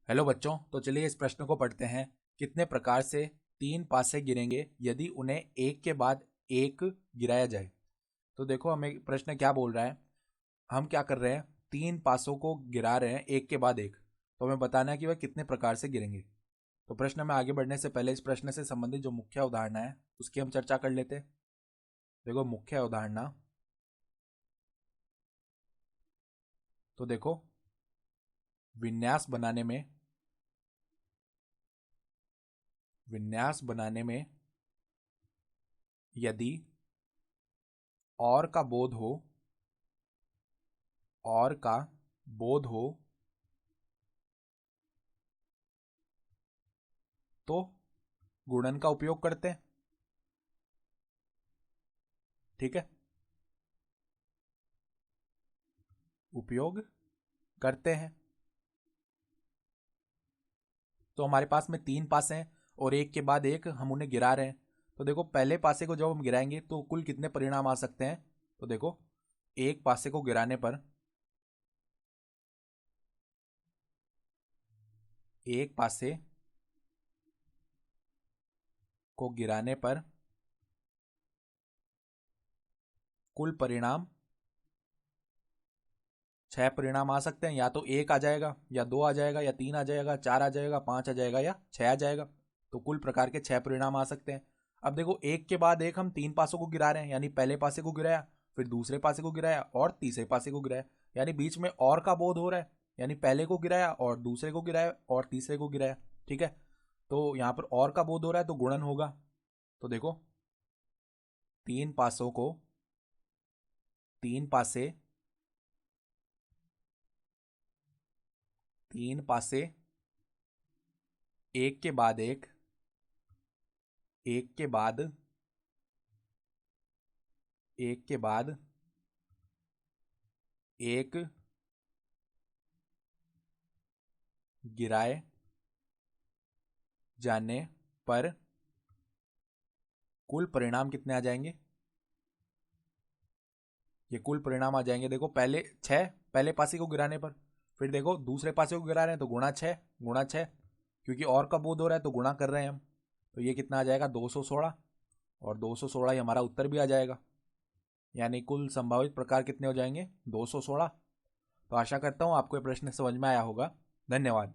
Hello बच्चों, तो चलिए इस प्रश्न को पढ़ते हैं। कितने प्रकार से तीन पासे गिरेंगे यदि उन्हें एक के बाद एक गिराया जाए। तो देखो हमें प्रश्न क्या बोल रहा है। हम क्या कर रहे हैं, तीन पासों को गिरा रहे हैं एक के बाद एक। तो हमें बताना है कि वह कितने प्रकार से गिरेंगे। तो प्रश्न में आगे बढ़ने से पहले इस प्रश्न से संबंधित जो मुख्य उदाहरण है उसकी हम चर्चा कर लेते हैं। देखो मुख्य उदाहरण, तो देखो विन्यास बनाने में यदि और का बोध हो और का बोध हो तो गुणन का उपयोग करते हैं। ठीक है, उपयोग करते हैं। तो हमारे पास में तीन पासे हैं और एक के बाद एक हम उन्हें गिरा रहे हैं। तो देखो पहले पासे को जब हम गिराएंगे तो कुल कितने परिणाम आ सकते हैं। तो देखो एक पासे को गिराने पर एक पासे को गिराने पर कुल परिणाम छह परिणाम आ सकते हैं। या तो एक आ जाएगा, या दो आ जाएगा, या तीन आ जाएगा, चार आ जाएगा, पांच आ जाएगा, या छह आ जाएगा। तो कुल प्रकार के छह परिणाम आ सकते हैं। अब देखो एक के बाद एक हम तीन पासों को गिरा रहे हैं, यानी पहले पासे को गिराया, फिर दूसरे पासे को गिराया और तीसरे पासे को गिराया। यानी बीच में और का बोध हो रहा है, यानी पहले को गिराया और दूसरे को गिराया और तीसरे को गिराया। ठीक है, तो यहाँ पर और का बोध हो रहा है तो गुणन होगा। तो देखो तीन पासों को, तीन पासे, तीन पासे एक के बाद एक, एक के बाद एक के बाद एक गिराए जाने पर कुल परिणाम कितने आ जाएंगे। ये कुल परिणाम आ जाएंगे। देखो पहले छः, पहले पासे को गिराने पर, फिर देखो दूसरे पासे को गिरा रहे हैं तो गुणा छः, गुणा छः, क्योंकि और का बोध हो रहा है तो गुणा कर रहे हैं हम। तो ये कितना आ जाएगा 216, और 216 ही हमारा उत्तर भी आ जाएगा। यानी कुल संभावित प्रकार कितने हो जाएंगे 216। तो आशा करता हूँ आपको ये प्रश्न समझ में आया होगा। धन्यवाद।